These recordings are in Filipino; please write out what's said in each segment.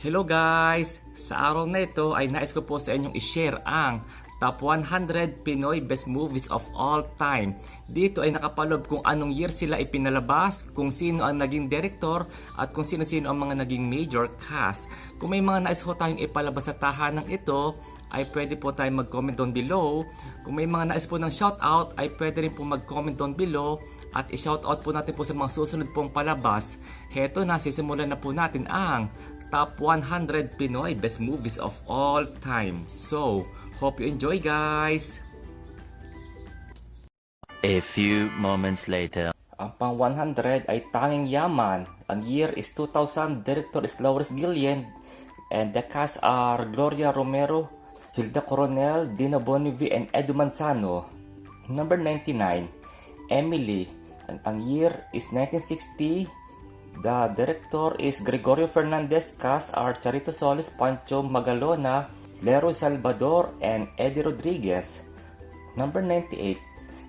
Hello guys! Sa araw na ito ay nais ko po sa inyong i-share ang Top 100 Pinoy Best Movies of All Time. Dito ay nakapalob kung anong year sila ipinalabas, kung sino ang naging director, at kung sino-sino ang mga naging major cast. Kung may mga nais po tayong ipalabas sa tahanang ito, ay pwede po tayong mag-comment down below. Kung may mga nais po ng shoutout, ay pwede rin po mag-comment down below. At i-shoutout po natin po sa mga susunod pong palabas. Heto na, sisimulan na po natin ang Top 100 Pinoy Best Movies of All Time. So, hope you enjoy guys! A few moments later. Ang pang 100 ay Tanging Yaman. Ang year is 2000. Director is Laurence Gillian. And the cast are Gloria Romero, Hilda Coronel, Dina Bonnevie, and Edu Manzano. Number 99, Emily. Ang year is 1960. The director is Gregorio Fernandez. Cast are Charito Solis, Pancho Magalona, Leroy Salvador, and Eddie Rodriguez. Number 98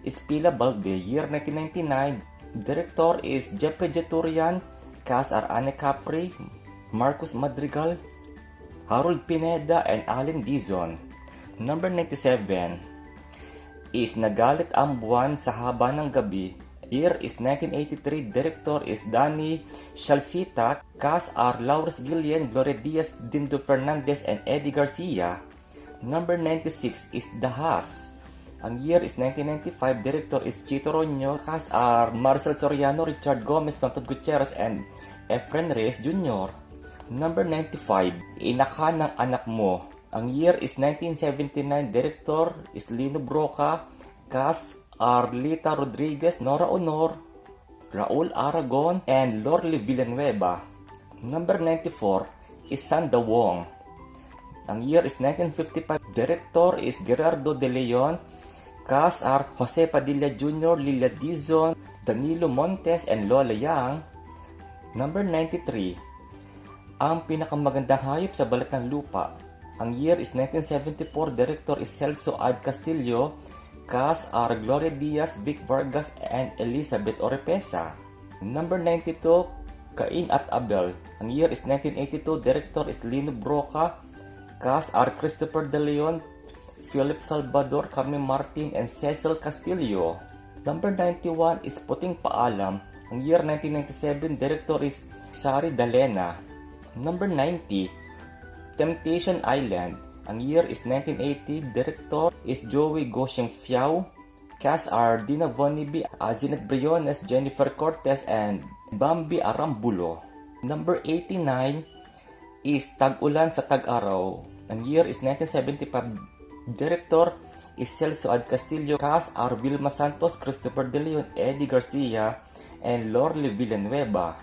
is Pila Balde. Year 1999. Director is Jeffrey Jeturian. Cast are Anne Capri, Marcus Madrigal, Harold Pineda, and Allen Dizon. Number 97 is Nagalit ang Buwan sa Haba ng Gabi. Year is 1983. Director is Danny Shalsita. Cast are Laurence Gillian, Gloria Diaz, Dindo Fernandez, and Eddie Garcia. Number 96 is The Haas. Ang year is 1995. Director is Chito Roño. Cast are Marcel Soriano, Richard Gomez, Tonton Gutierrez, and Efren Reyes Jr. Number 95, Inakha ng Anak Mo. Ang year is 1979. Director is Lino Broca. Cast are Lita Rodriguez, Nora Honor, Raul Aragon, and Lorly Villanueva. Number 94 is Sanda Wong. Ang year is 1955. Director is Gerardo De Leon. Cast are Jose Padilla Jr., Lilia Dizon, Danilo Montes, and Lola Yang. Number 93, Ang Pinakamagandang Hayop sa Balat ng Lupa. Ang year is 1974. Director is Celso Ad Castillo. Cast are Gloria Diaz, Vic Vargas, and Elizabeth Oropesa. Number 92, Cain at Abel. Ang year is 1982. Director is Lino Broca. Cast are Christopher De Leon, Philip Salvador, Carmen Martin, and Cecil Castillo. Number 91 is Puting Paalam. Ang year 1997. Director is Sari Dalena. Number 90, Temptation Island. Ang year is 1980. Director is Joey Gosheng Fiao. Cast are Dina Bonnevie, Azinet Briones, Jennifer Cortez, and Bambi Arambulo. Number 89 is Tag-Ulan sa Tag-Araw. Ang year is 1975. Director is Celso Ad Castillo. Cast are Vilma Santos, Christopher De Leon, Eddie Garcia, and Lorly Villanueva.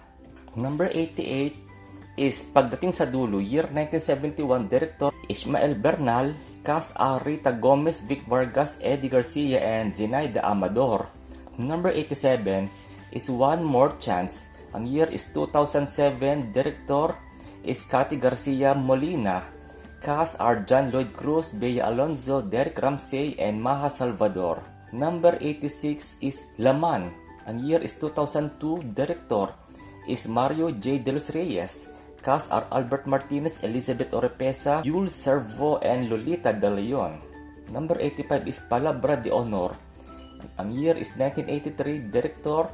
Number 88 is Pagdating sa Dulo. Year 1971. Director Ismael Bernal. Cast are Rita Gomez, Vic Vargas, Eddie Garcia, and Zenaida Amador. Number 87 is One More Chance. Ang year is 2007. Director is Cathy Garcia Molina. Cast are John Lloyd Cruz, Bea Alonzo, Derek Ramsey, and Maha Salvador. Number 86 is Laman. Ang year is 2002. Director is Mario J. De Los Reyes. Cast are Albert Martinez, Elizabeth Oropesa, Jules Servo, and Lolita De Leon. Number 85 is Palabra de Honor. Ang year is 1983. Director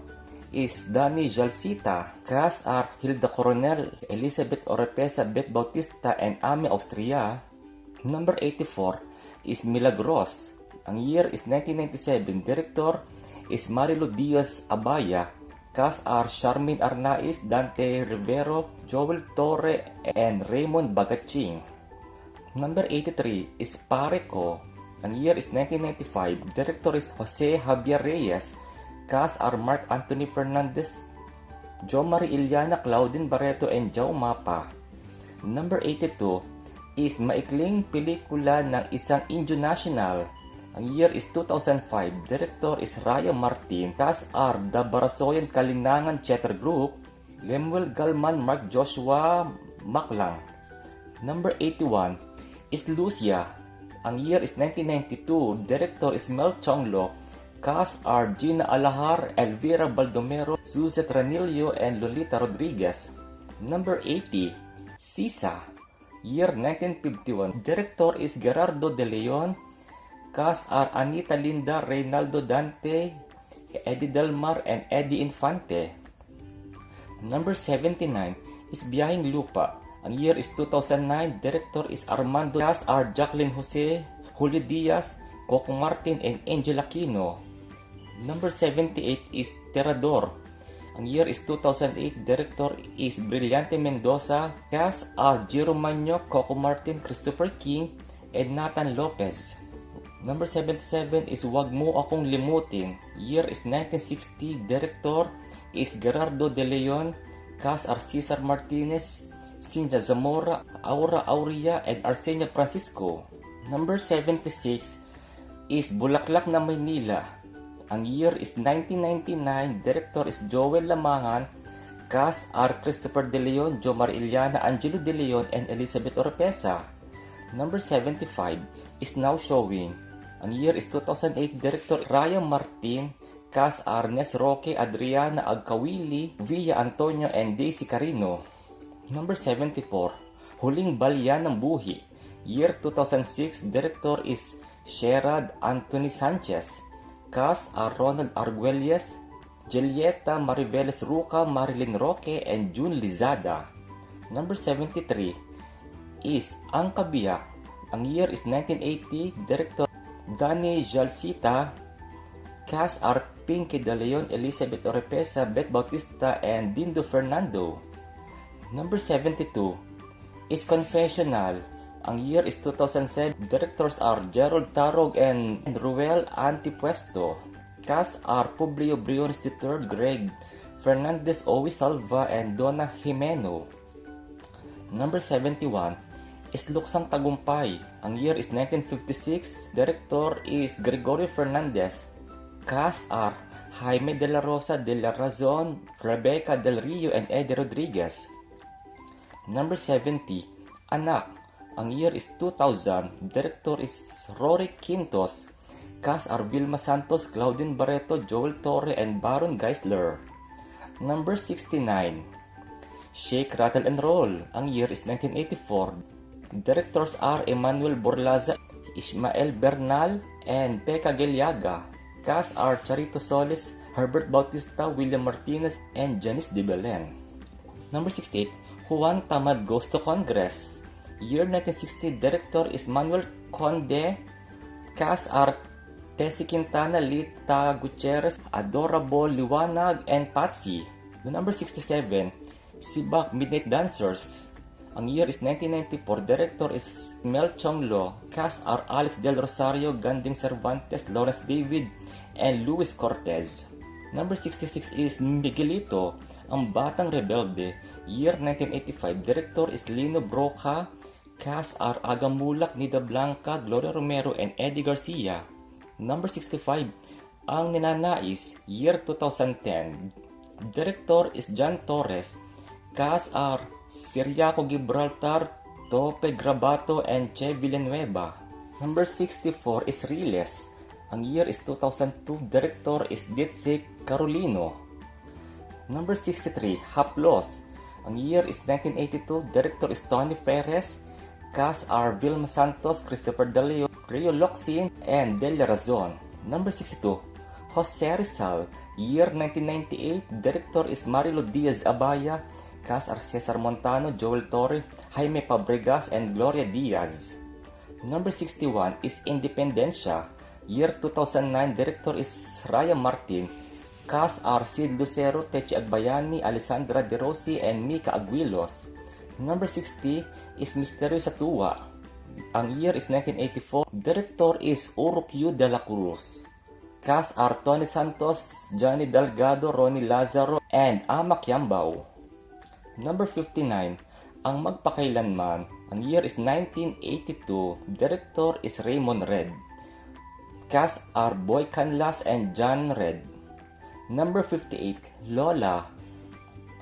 is Danny Jalsita. Cast are Hilda Coronel, Elizabeth Oropesa, Beth Bautista, and Amy Austria. Number 84 is Milagros. Ang year is 1997. Director is Marilu Diaz Abaya. Cast are Charmaine Arnaiz, Dante Rivero, Joel Torre, and Raymond Bagaching. Number 83 is Pare Ko. Ang year is 1995. Director is Jose Javier Reyes. Cast are Mark Anthony Fernandez, Jo Marie Iliana, Claudine Barreto, and Jao Mapa. Number 82, is maikling pelikula ng isang Indio national. Ang year is 2005. Director is Raya Martin. Cast are The Barasoyan Kalinangan Theater Group, Lemuel Galman, Mark Joshua Maclang. Number 81 is Lucia. Ang year is 1992. Director is Mel Chonglo. Cast are Gina Alahar, Elvira Baldomero, Suzette Ranillo, and Lolita Rodriguez. Number 80, Sisa. Year 1951. Director is Gerardo De Leon. Cast are Anita Linda, Reynaldo Dante, Eddie Delmar, and Eddie Infante. Number 79 is Biyahing Lupa. Ang year is 2009. Director is Armando. Cast are Jacqueline Jose, Julio Diaz, Coco Martin, and Angel Aquino. Number 78 is Terador. Ang year is 2008. Director is Brillante Mendoza. Cast are Jiro Manyo, Coco Martin, Christopher King, and Nathan Lopez. Number 77 is Wag Mo Akong Limutin. Year is 1960. Director is Gerardo De Leon. Cast are Cesar Martinez, Cynthia Zamora, Aura Aurea, and Arsenia Francisco. Number 76 is Bulaklak na Maynila. Ang year is 1999. Director is Joel Lamangan. Cast are Christopher De Leon, Jomar Iliana, Angelo De Leon, and Elizabeth Oropesa. Number 75 is Now Showing. Ang year is 2008. Director Raya Martin. Cast are Nes Roque, Adriana Agkawili, Villa Antonio, and Daisy Carino. Number 74, Huling Balya ng Buhi. Year 2006. Director is Sherad Anthony Sanchez. Cast are Ronald Arguelles, Julieta Mariveles Ruca, Marilyn Roque, and June Lizada. Number 73 is Ang Kabiyak. Ang year is 1980. Director Danny Jalcita. Cast are Pinky De Leon, Elizabeth Oropesa, Beth Bautista, and Dindo Fernando. Number 72 is Confessional. Ang year is 2007. Directors are Gerald Tarog and Ruel Antipuesto. Cast are Publio Briones III, Greg Fernandez, Owi Salva, and Donna Jimeno. Number 71 is Luksang Tagumpay. Ang year is 1956. Director is Gregorio Fernandez. Cast are Jaime De La Rosa, De La Razon, Rebecca Del Rio, and Eddie Rodriguez. Number 70, Anak. Ang year is 2000. Director is Rory Quintos. Cast are Vilma Santos, Claudine Barreto, Joel Torre, and Baron Geisler. Number 69, Shake, Rattle, and Roll. Ang year is 1984. Directors are Emmanuel Borlaza, Ismael Bernal, and Pekka Geliaga. Cast are Charito Solis, Herbert Bautista, William Martinez, and Janice De Belen. Number 68, Juan Tamad Goes to Congress. Year 1960. Director is Manuel Conde. Cast are Tessie Quintana, Lita Gutierrez, Adorable, Liwanag, and Patsy. Number 67, Sibak Midnight Dancers. Ang year is 1994. Director is Mel Chonglo. Cast are Alex Del Rosario, Ganding Cervantes, Lawrence David, and Luis Cortez. Number 66 is Miguelito, Ang Batang Rebelde. Year 1985. Director is Lino Broca. Cast are Agamulak, Nida Blanca, Gloria Romero, and Eddie Garcia. Number 65, Ang Ninanais. Year 2010. Director is John Torres. Cast are Siriaco Gibraltar, Tope Grabato, and Che Villanueva. Number 64 is Riles. Ang year is 2002. Director is Ditsik Carolino. Number 63, Haplos. Ang year is 1982. Director is Tony Perez. Cast are Vilma Santos, Christopher Dalio, Rio Locsin, and Delia Razon. Number 62, Jose Rizal. Year 1998. Director is Marilo Diaz Abaya. Cast are Cesar Montano, Joel Torre, Jaime Fabregas, and Gloria Diaz. Number 61 is Independencia. Year 2009. Director is Raya Martin. Cast are Sid Lucero, Techi Agbayani, Alessandra De Rossi, and Mika Aguilos. Number 60 is Misterio sa Tuwa. Ang year is 1984. Director is Urukyu de la Cruz. Cast are Tony Santos, Johnny Delgado, Ronnie Lazaro, and Ama Kiambao. Number 59, Ang Magpakailanman. Ang year is 1982. Director is Raymond Red. Cast are Boy Canlas and John Red. Number 58, Lola.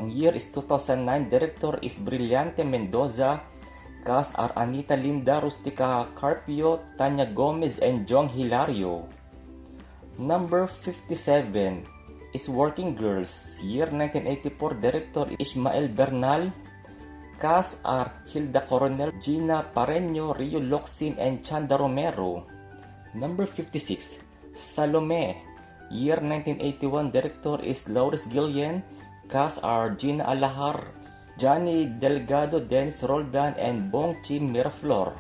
Ang year is 2009. Director is Brillante Mendoza. Cast are Anita Linda Rustica Carpio, Tanya Gomez, and Jong Hilario. Number 57 is Working Girls. Year 1984. Director is Ismael Bernal. Cast are Hilda Coronel, Gina Pareño, Rio Locsin, and Chanda Romero. Number 56, Salome. Year 1981. Director is Laurus Gillian. Cast are Gina Alahar, Johnny Delgado, Dennis Roldan, and Bongchi Miraflor.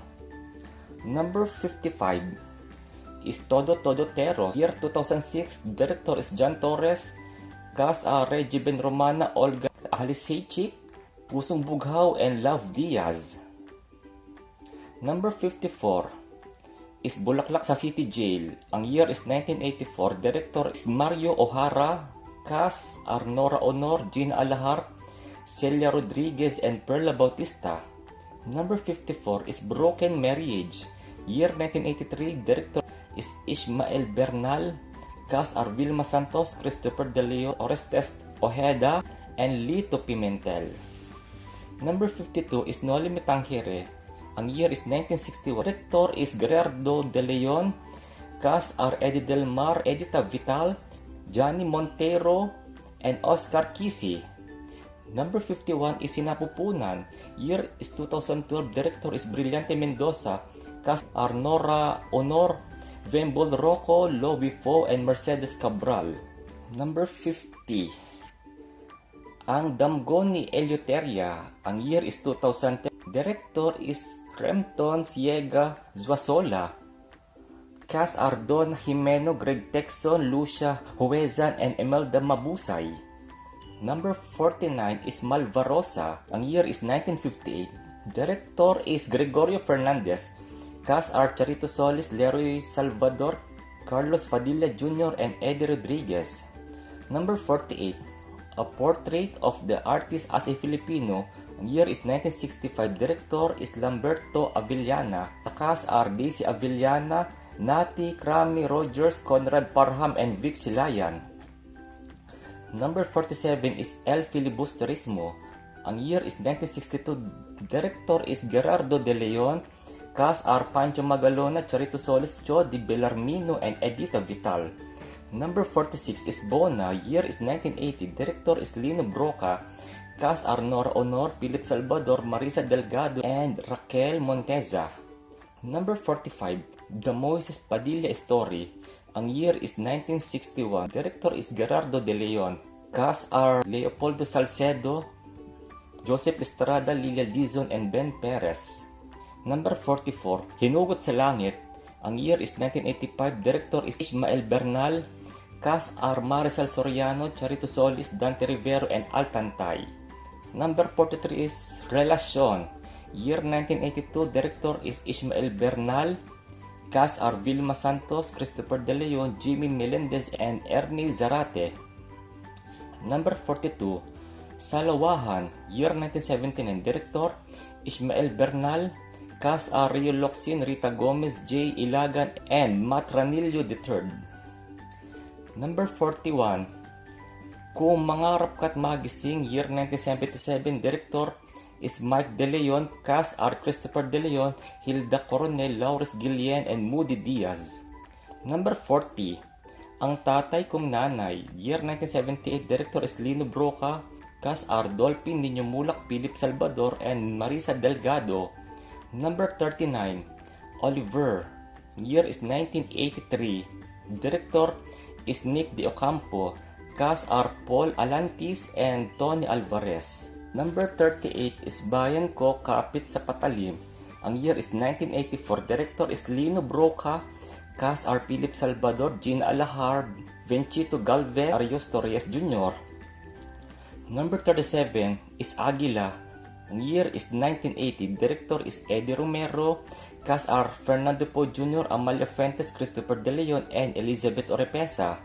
Number 55 is Todo Todotero. Year 2006. Director is John Torres. Cast are Reggie Ben Romana, Olga Aliseichik, Pusong Bughaw, and Love Diaz. Number 54 is Bulaklak sa City Jail. Ang year is 1984. Director is Mario O'Hara. Cast are Nora Honor, Gina Alahar, Celia Rodriguez, and Perla Bautista. Number 54 is Broken Marriage. Year 1983. Director is Ismael Bernal. Cast are Vilma Santos, Christopher De Leo, Orestes Ojeda, and Lito Pimentel. Number 52 is Noli Me Tangere. Ang year is 1961. Director is Gerardo De Leon. Cast are Eddie Del Mar, Edita Vital, Johnny Montero, and Oscar Kisi. Number 51 is Sinapupunan. Year is 2012. Director is Brillante Mendoza. Cast are Nora Honor, Vembol Rocco, Lovi Fo, and Mercedes Cabral. Number 50, ang Damgon ni Eleuteria. Ang year is 2010. Director is Remton Siega Zuasola. Cast are Don Jimeno, Greg Texon, Lucia Huezan, and Imelda Mabusay. Number 49 is Malvarosa. Ang year is 1958. Director is Gregorio Fernandez. Cast are Charito Solis, Leroy Salvador, Carlos Padilla Jr., and Eddie Rodriguez. Number 48, A Portrait of the Artist as a Filipino. Ang year is 1965. Director is Lamberto Avellana. The cast are Daisy Avellana, Nati, Krami, Rogers, Conrad Parham, and Vic Silayan. Number 47 is El Filibusterismo. Ang year is 1962. Director is Gerardo De Leon. Cast are Pancho Magalona, Charito Solis, Jody Bellarmino, and Edita Vital. Number 46 is Bona. Year is 1980. Director is Lino Broca. Cast are Nora Honor, Philip Salvador, Marisa Delgado, and Raquel Monteza. Number 45, The Moises Padilla Story. Ang year is 1961. Director is Gerardo De Leon. Cast are Leopoldo Salcedo, Joseph Estrada, Lilia Dizon, and Ben Perez. Number 44, Hinugot sa Langit. Ang year is 1985. Director is Ismael Bernal. Cast are Marisol Soriano, Charito Solis, Dante Rivero, and Altantay. Number 43 is Relacion. Year 1982. Director is Ismael Bernal. Cast are Vilma Santos, Christopher De Leon, Jimmy Melendez, and Ernie Zarate. Number 42, Salawahan. Year 1979. Director Ismael Bernal. Cast are Rio Locsin, Rita Gomez, Jay Ilagan, and Matt Ranillo III. Number 41, Kung Mangarap Ka't Magising. Year 1977. Director is Mike De Leon. Cast are Christopher De Leon, Hilda Coronel, Laurus Gillian, and Moody Diaz. Number 40, Ang Tatay Kong Nanay. Year 1978. Director is Lino Broca. Cast are Dolphin Niño Mulak, Philip Salvador, and Marisa Delgado. Number 39, Oliver. Year is 1983. Director is Nick De Ocampo. Cast are Paul Alantis and Tony Alvarez. Number 38 is Bayan Ko Kapit sa Patalim. Ang year is 1984. Director is Lino Broca. Cast are Philip Salvador, Gina Alahar, Vincito Galvez, Arios Torres Jr. Number 37 is Aguila. Ang year is 1980. Director is Eddie Romero. Cast are Fernando Po Jr., Amalia Fuentes, Christopher De Leon, and Elizabeth Orepesa.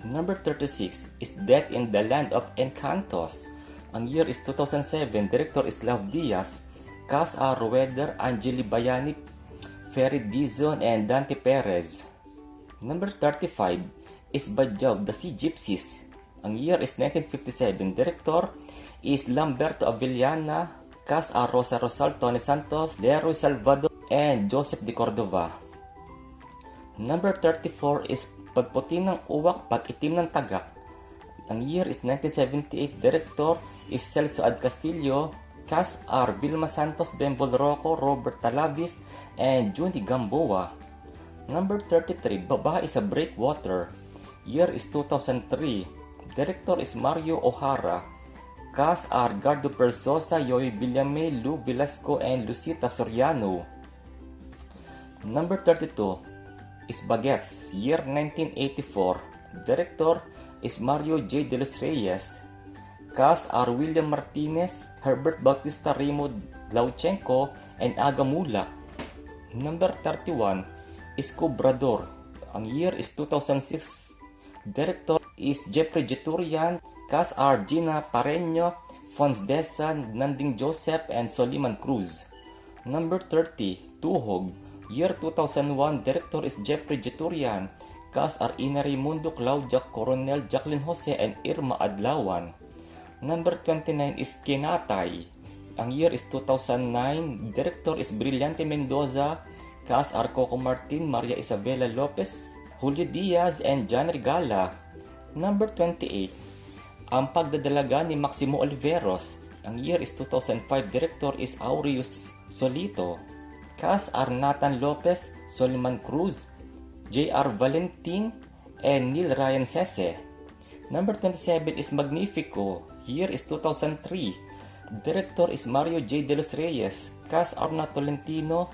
Number 36 is Death in the Land of Encantos. Ang year is 2007. Director is Love Diaz. Cast are Rueder, Angeli Bayani, Ferry Dizon, and Dante Perez. Number 35 is Badjaw, The Sea Gypsies. Ang year is 1957. Director is Lamberto Avellana. Cast are Rosa Rosal, Tony Santos, Leroy Salvador, and Joseph de Cordova. Number 34 is Pagputi ng Uwak, Pag-itim ng Tagak. Ang year is 1978. Director is Celso Ad Castillo. Cast are Vilma Santos, Bembol Rocco, Robert Talavis, and Junie Gamboa. Number 33, Babae sa Breakwater. Year is 2003. Director is Mario O'Hara. Cast are Gardo Persosa, Yoy Villame, Lou Velasco, and Lucita Soriano. Number 32 is Baguettes. Year 1984. Director is Mario J. De Los Reyes. Cast are William Martinez, Herbert Bautista, Remo Lauchenko, and Aga Mula. Number 31 is Cobrador. Ang year is 2006. Director is Jeffrey Jeturian. Cast are Gina Pareño, Fons Desa, Nanding Joseph, and Soliman Cruz. Number 30, Tuhog. Year 2001. Director is Jeffrey Jeturian. Cast are Ina Raimundo, Claudia Coronel, Jacqueline Jose, and Irma Adlawan. Number 29 is Kinatay. Ang year is 2009. Director is Brillante Mendoza. Cast are Coco Martin, Maria Isabela Lopez, Julio Diaz, and John Regala. Number 28. Ang Pagdadalaga ni Maximo Oliveros. Ang year is 2005. Director is Aureus Solito. Cast are Nathan Lopez, Soliman Cruz, J.R. Valentin, and Neil Ryan Sese. Number 27 is Magnifico. Year is 2003. Director is Mario J. De Los Reyes. Cast are Arna Tolentino,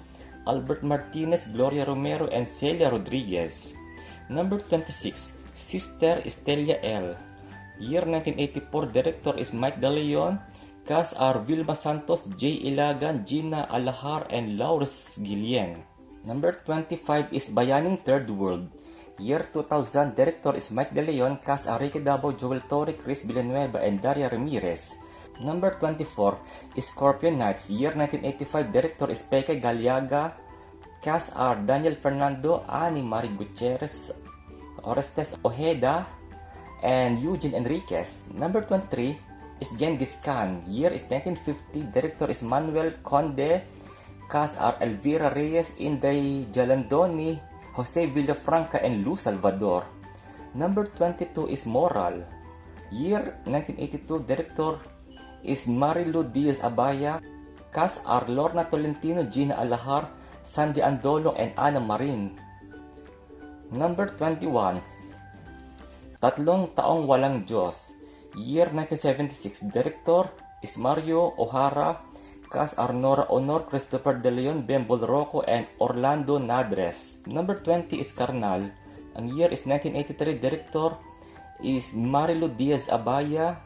Albert Martinez, Gloria Romero, and Celia Rodriguez. Number 26, Sister Estelia L. Year 1984. Director is Mike De Leon. Cast are Vilma Santos, J. Ilagan, Gina Alahar, and Laurus Guillen. Number 25 is Bayaning Third World. Year 2000. Director is Mike De Leon. Cast are Ricky Davao, Joel Torre, Chris Villanueva, and Daria Ramirez. Number 24 is Scorpion Knights. Year 1985. Director is Peke Galiaga. Cast are Daniel Fernando, Ani Marie Gutierrez, Orestes Ojeda, and Eugene Enriquez. Number 23 is Genghis Khan. Year is 1950. Director is Manuel Conde. Cast are Elvira Reyes, Inday Jalandoni, Jose Villafranca, and Lou Salvador. Number 22 is Moral. Year 1982. Director is Marilu Diaz Abaya. Cast are Lorna Tolentino, Gina Alahar, Sandy Andolo, and Ana Marin. Number 21, Tatlong Taong Walang Diyos. Year 1976. Director is Mario O'Hara. Cast are Nora Honor, Christopher De Leon, Bembol Rocco, and Orlando Nadres. Number 20 is Karnal. Ang year is 1983. Director is Marilu Diaz Abaya.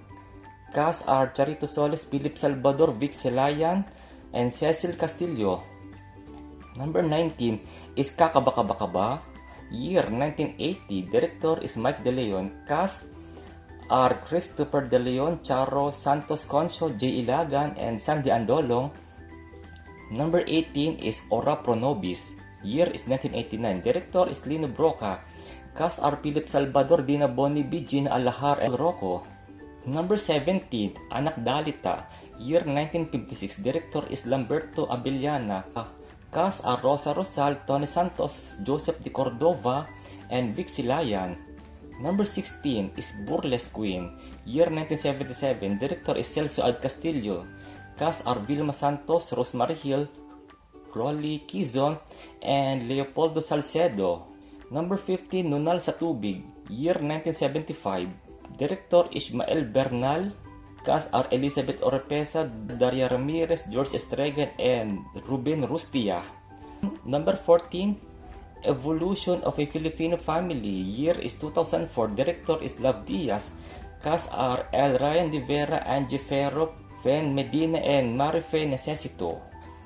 Cast are Charito Soles, Philip Salvador, Vic Selayan, and Cecil Castillo. Number 19 is Kakabakabakaba. Year 1980. Director is Mike De Leon. Cast are Christopher De Leon, Charo Santos Conso, J. Ilagan, and Sandy Andolong. Number 18 is Ora Pro Nobis. Year is 1989. Director is Lino Broca. Cast are Philip Salvador, Dina Bonibi, Gina Alahar, and Rocco. Number 17, Anak Dalita. Year 1956. Director is Lamberto Abellana. Cast are Rosa Rosal, Tony Santos, Joseph de Cordova, and Vic Silayan. Number 16 is Burlesque Queen. Year 1977. Director is Celso Ad Castillo. Cast are Vilma Santos, Rosemary Hill, Rolly Quizon, and Leopoldo Salcedo. Number 15, Nunal sa Tubig. Year 1975. Director Ismael Bernal. Cast are Elizabeth Oropesa, Daria Ramirez, George Estregan, and Ruben Rustia. Number 14, Evolution of a Filipino Family. Year is 2004. Director is Love Diaz. Cast are El Ryan De Vera, Angie Ferro, Fen Medina, and Marife Necesito.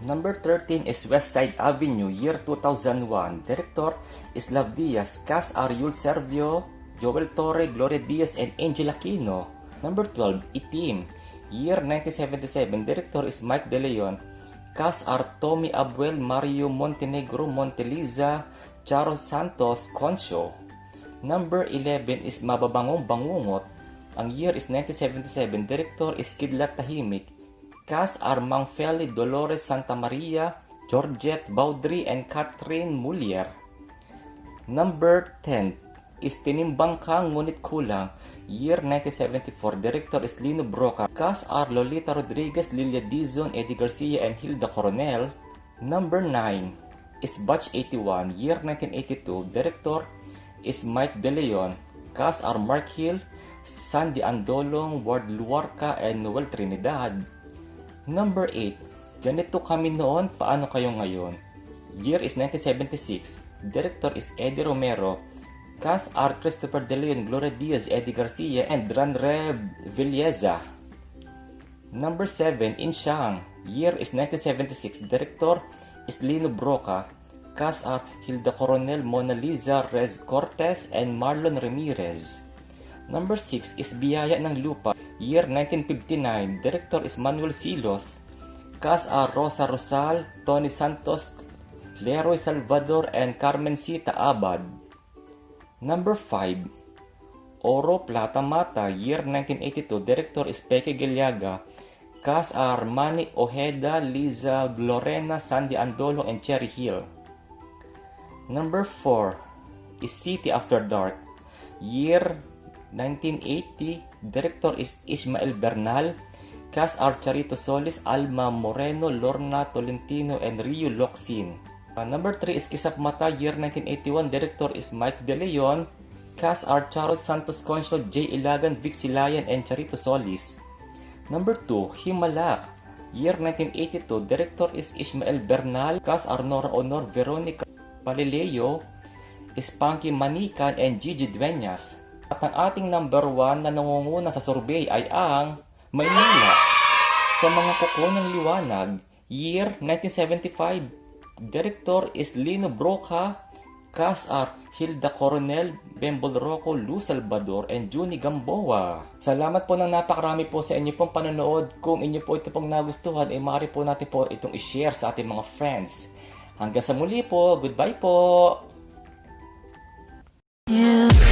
Number 13 is West Side Avenue. Year 2001. Director is Love Diaz. Cast are Yul Servio, Joel Torre, Gloria Diaz, and Angel Aquino. Number 12, Itim. Year 1977. Director is Mike De Leon. Cast are Tommy Abuel, Mario Montenegro, Monteliza, Charo Santos, Concho. Number 11 is Mababangong Bangungot. Ang year is 1977. Director is Kidlat Tahimik. Cast are Mang Feli, Dolores Santa Maria, Georgette Baudry, and Catherine Mulier. Number 10 is Tinimbang Ka Ngunit Kulang. Year 1974. Director is Lino Broca. Cast are Lolita Rodriguez, Lilia Dizon, Eddie Garcia, and Hilda Coronel. Number 9 is Batch 81. Year 1982. Director is Mike De Leon. Cast are Mark Hill, Sandy Andolong, Ward Luarca, and Noel Trinidad. Number 8. Ganito kami noon, paano kayo ngayon? Year is 1976. Director is Eddie Romero. Cast are Christopher De Leon, Gloria Diaz, Eddie Garcia, and Ranre Villeza. Number 7. Insyang. Year is 1976. Director is Lino Broca. Cast are Hilda Coronel, Mona Lisa, Rez Cortez, and Marlon Ramirez. Number 6 is Biyaya ng Lupa. Year 1959. Director is Manuel Silos. Cast are Rosa Rosal, Tony Santos, Leroy Salvador, and Carmen Sita Abad. Number 5. Oro Plata Mata. Year 1982. Director is Peque Giliaga. Cast are Manny Ojeda, Liza Glorena, Sandy Andolo, and Cherry Hill. Number 4 is City After Dark. Year 1980. Director is Ismael Bernal. Cast are Charito Solis, Alma Moreno, Lorna Tolentino, and Rio Locsin. Number 3 is Kisap Mata. Year 1981. Director is Mike De Leon. Cast are Charles Santos Concho, Jay Ilagan, Vic Silayan, and Charito Solis. Number 2, Himala. Year 1982. Director is Ismael Bernal. Cast are Nora Honor, Veronica Palileo, Spanky Manikan, and Gigi Dueñas. At ang ating number 1 na nangunguna sa survey ay ang Maynila. Sa mga kuko ng liwanag. Year 1975. Director is Lino Broca. Cast are Hilda Coronel, Bembol Rocco, Luz Salvador, and Juni Gamboa. Salamat po ng napakarami po sa inyo pong panonood. Kung inyo po ito pong nagustuhan, ay maaari po natin po itong i-share sa ating mga friends. Hanggang sa muli po. Goodbye po! Yeah.